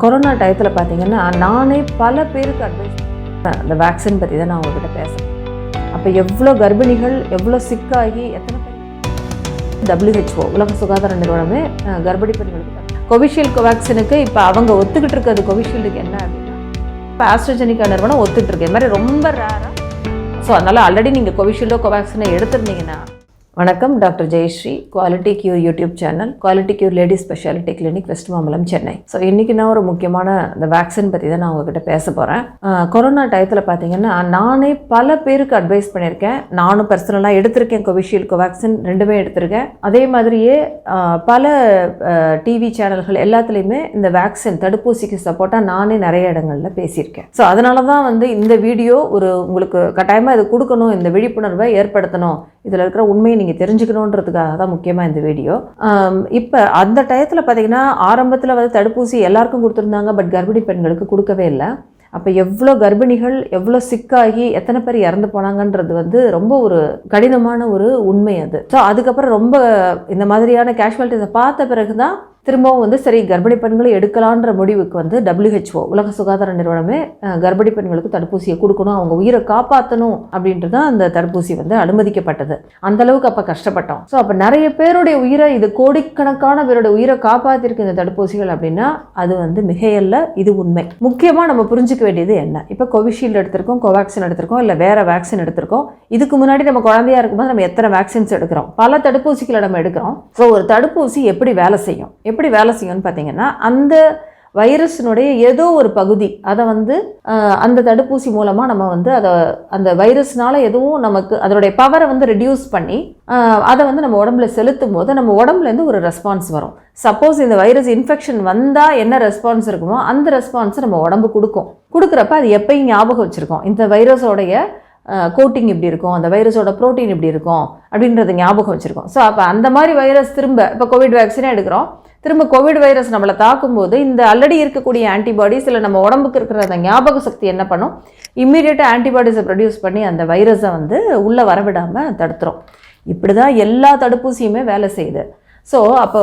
Corona டயத்தில் பார்த்தீங்கன்னா நானே பல பேருக்கு அட்வைஸ் அந்த வேக்சின் பற்றி தான் நான் உங்ககிட்ட பேசுகிறேன். அப்போ எவ்வளோ கர்ப்பிணிகள் எவ்வளோ சிக்காகி எத்தனை பேர் WHO உலக சுகாதார நிறுவனமே கர்ப்பிணி பெண்களுக்கு கோவிஷீல்டு கோவேக்சினுக்கு இப்போ அவங்க ஒத்துக்கிட்டு இருக்கிறது கோவிஷீல்டுக்கு என்ன அப்படின்னா இப்போ ஆஸ்ட்ராஜெனிகா நிறுவனம் ஒத்துட்டு இருக்கு. இது மாதிரி ரொம்ப ரேராக. ஸோ அதனால் ஆல்ரெடி நீங்கள் கோவிஷீல்டோ கோவேக்சினை எடுத்துருந்தீங்கன்னா. வணக்கம், doctor Jayashree, quality cure YouTube channel, quality cure lady speciality clinic, west Mambalam, Chennai. So இன்றைக்கி நான் ஒரு முக்கியமான இந்த வேக்சின் பற்றி தான் நான் உங்ககிட்ட பேச போகிறேன். கொரோனா டயத்தில் பார்த்தீங்கன்னா நானே பல பேருக்கு அட்வைஸ் பண்ணியிருக்கேன். நானும் பர்சனலாக எடுத்திருக்கேன், கோவிஷீல்டு கோவேக்சின் ரெண்டுமே எடுத்திருக்கேன். அதே மாதிரியே பல டிவி சேனல்கள் எல்லாத்துலேயுமே இந்த வேக்சின் தடுப்பூசிக்கு சப்போர்ட்டாக நானே நிறைய இடங்களில் பேசியிருக்கேன். ஸோ அதனால தான் இந்த வீடியோ உங்களுக்கு கட்டாயமாக இது கொடுக்கணும், இந்த விழிப்புணர்வை ஏற்படுத்தணும், இதில் இருக்கிற உண்மையை நீங்கள் தெரிஞ்சுக்கணுன்றதுக்காக தான் முக்கியமாக இந்த வீடியோ. இப்போ அந்த டயத்தில் பார்த்தீங்கன்னா ஆரம்பத்தில் தடுப்பூசி எல்லாருக்கும் கொடுத்துருந்தாங்க, பட் கர்ப்பிணி பெண்களுக்கு கொடுக்கவே இல்லை. அப்போ எவ்வளோ கர்ப்பிணிகள் எவ்வளோ சிக்காகி எத்தனை பேர் இறந்து போனாங்கன்றது ரொம்ப ஒரு கடினமான ஒரு உண்மை அது. ஸோ அதுக்கப்புறம் ரொம்ப இந்த மாதிரியான கேஷுவாலிட்டிஸை பார்த்த பிறகு தான் திரும்பவும் சரி கர்ப்பிணி பெண்களை எடுக்கலான்ற முடிவுக்கு WHO உலக சுகாதார நிறுவனமே கர்ப்பிணி பெண்களுக்கு தடுப்பூசியை கொடுக்கணும், அவங்க உயிரை காப்பாற்றணும் அப்படின்ட்டு தான் அந்த தடுப்பூசி அனுமதிக்கப்பட்டது. அந்த அளவுக்கு அப்போ கஷ்டப்பட்டோம். ஸோ அப்போ நிறைய பேருடைய உயிரை, இது கோடிக்கணக்கான பேருடைய உயிரை காப்பாற்றிருக்கு இந்த தடுப்பூசிகள் அப்படின்னா அது மிகையல்ல, இது உண்மை. முக்கியமாக நம்ம புரிஞ்சுக்க வேண்டியது என்ன, இப்போ கோவிஷீல்டு எடுத்திருக்கோம், கோவேக்சின் எடுத்திருக்கோம், இல்லை வேற வேக்சின் எடுத்திருக்கோம். இதுக்கு முன்னாடி நம்ம குழந்தையா இருக்கும்போது நம்ம எத்தனை வேக்சின்ஸ் எடுக்கிறோம், பல தடுப்பூசிகளை நம்ம எடுக்கிறோம். ஸோ ஒரு தடுப்பூசி எப்படி வேலை செய்யும்னு பார்த்தீங்கன்னா அந்த வைரஸினுடைய ஏதோ ஒரு பகுதி அதை அந்த தடுப்பூசி மூலமாக நம்ம அதை அந்த வைரஸ்னால எதுவும் நமக்கு அதனுடைய பவரை ரெடியூஸ் பண்ணி அதை நம்ம உடம்புல செலுத்தும் போது நம்ம உடம்புலேருந்து ஒரு ரெஸ்பான்ஸ் வரும். சப்போஸ் இந்த வைரஸ் இன்ஃபெக்ஷன் வந்தால் என்ன ரெஸ்பான்ஸ் இருக்குமோ அந்த ரெஸ்பான்ஸை நம்ம உடம்பு கொடுக்குறப்ப அது எப்பயும் ஞாபகம் வச்சுருக்கோம், இந்த வைரஸோடைய கோட்டிங் இப்படி இருக்கும், அந்த வைரஸோட ப்ரோட்டீன் இப்படி இருக்கும் அப்படின்றது ஞாபகம் வச்சுருக்கோம். ஸோ அப்போ அந்த மாதிரி வைரஸ் திரும்ப இப்போ கோவிட் வேக்சினே எடுக்கிறோம், திரும்ப கோவிட் வைரஸ் நம்மளை தாக்கும்போது இந்த ஆல்ரெடி இருக்கக்கூடிய ஆன்டிபாடிஸ் இல்லை நம்ம உடம்புக்கு இருக்கிற அந்த ஞாபக சக்தி என்ன பண்ணும், இம்மீடியட்டாக ஆன்டிபாடிஸை ப்ரொடியூஸ் பண்ணி அந்த வைரஸை உள்ளே வரவிடாமல் தடுத்துரும். இப்படி தான் எல்லா தடுப்பூசியுமே வேலை செய்யுது. ஸோ அப்போ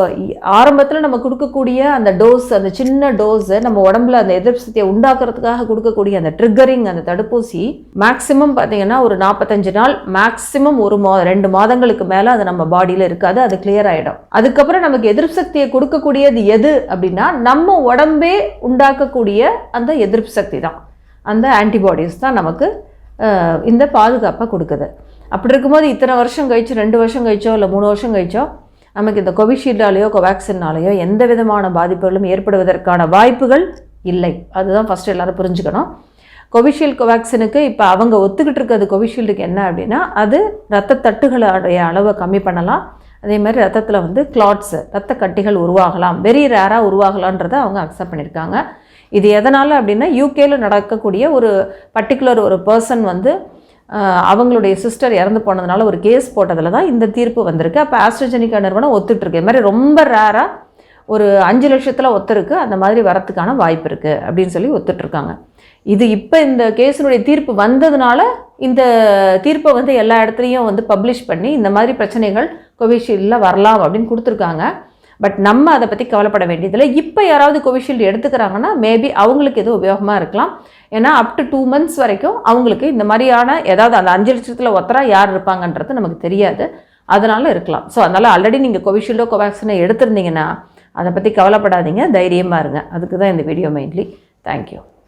ஆரம்பத்தில் நம்ம கொடுக்கக்கூடிய அந்த டோஸ், அந்த சின்ன டோஸை நம்ம உடம்புல அந்த எதிர்ப்பு சக்தியை உண்டாக்குறதுக்காக கொடுக்கக்கூடிய அந்த ட்ரிகரிங் அந்த தடுப்பூசி மேக்ஸிமம் பார்த்தீங்கன்னா ஒரு 45 நாள், மேக்ஸிமம் 2 மாதங்களுக்கு மேலே அது நம்ம பாடியில் இருக்காது, அது கிளியர் ஆகிடும். அதுக்கப்புறம் நமக்கு எதிர்ப்பு சக்தியை கொடுக்கக்கூடியது எது அப்படின்னா நம்ம உடம்பே உண்டாக்கக்கூடிய அந்த எதிர்ப்பு சக்தி தான், அந்த ஆன்டிபாடிஸ் தான் நமக்கு இந்த பாதுகாப்பை கொடுக்குது. அப்படி இருக்கும்போது இத்தனை வருஷம் கழிச்சு, 2 வருஷம் கழிச்சோ இல்லை 3 வருஷம் கழிச்சோ நமக்கு இந்த கோவிஷீல்டாலேயோ கோவேக்சின்னாலேயோ எந்த விதமான பாதிப்புகளும் ஏற்படுவதற்கான வாய்ப்புகள் இல்லை. அதுதான் ஃபஸ்ட்டு எல்லோரும் புரிஞ்சுக்கணும். கோவிஷீல்டு கோவேக்சினுக்கு இப்போ அவங்க ஒத்துக்கிட்டு இருக்கிறது கோவிஷீல்டுக்கு என்ன அப்படின்னா அது ரத்த தட்டுகளுடைய அளவை கம்மி பண்ணலாம், அதே மாதிரி ரத்தத்தில் கிளாட்ஸு ரத்த கட்டிகள் உருவாகலாம், வெரி ரேராக உருவாகலான்றதை அவங்க அக்செப்ட் பண்ணியிருக்காங்க. இது எதனால் அப்படின்னா யூகேயில் நடக்கக்கூடிய ஒரு பர்டிகுலர் ஒரு பர்சன் அவங்களுடைய சிஸ்டர் இறந்து போனதுனால ஒரு கேஸ் போட்டதில் தான் இந்த தீர்ப்பு வந்திருக்கு. அப்போ ஆஸ்ட்ராஜெனிகா நிறுவனம் ஒத்துட்ருக்கு. இது மாதிரி ரொம்ப ரேராக ஒரு 5 லட்சத்தில் ஒத்துருக்கு, அந்த மாதிரி வரத்துக்கான வாய்ப்பு இருக்குது அப்படின்னு சொல்லி ஒத்துட்ருக்காங்க. இது இப்போ இந்த கேஸினுடைய தீர்ப்பு வந்ததுனால இந்த தீர்ப்பை எல்லா இடத்துலையும் பப்ளிஷ் பண்ணி இந்த மாதிரி பிரச்சனைகள் கோவிஷீல்டில் வரலாம் அப்படின்னு கொடுத்துருக்காங்க. பட் நம்ம அதை பற்றி கவலைப்பட வேண்டியதில்லை. இப்போ யாராவது கோவிஷீல்டு எடுத்துக்கிறாங்கன்னா மேபி அவங்களுக்கு எதுவும் உபயோகமாக இருக்கலாம். ஏன்னா அப் டு 2 months வரைக்கும் அவங்களுக்கு இந்த மாதிரியான ஏதாவது அந்த 5 லட்சத்தில் ஒத்தரா யார் இருப்பாங்கன்றது நமக்கு தெரியாது, அதனால இருக்கலாம். ஸோ அதனால் ஆல்ரெடி நீங்கள் கோவிஷீல்டோ கோவேக்சினை எடுத்திருந்தீங்கன்னா அதை பற்றி கவலைப்படாதீங்க, தைரியமாக இருங்க. அதுக்கு தான் இந்த வீடியோ மெயின்லி. தேங்க்யூ.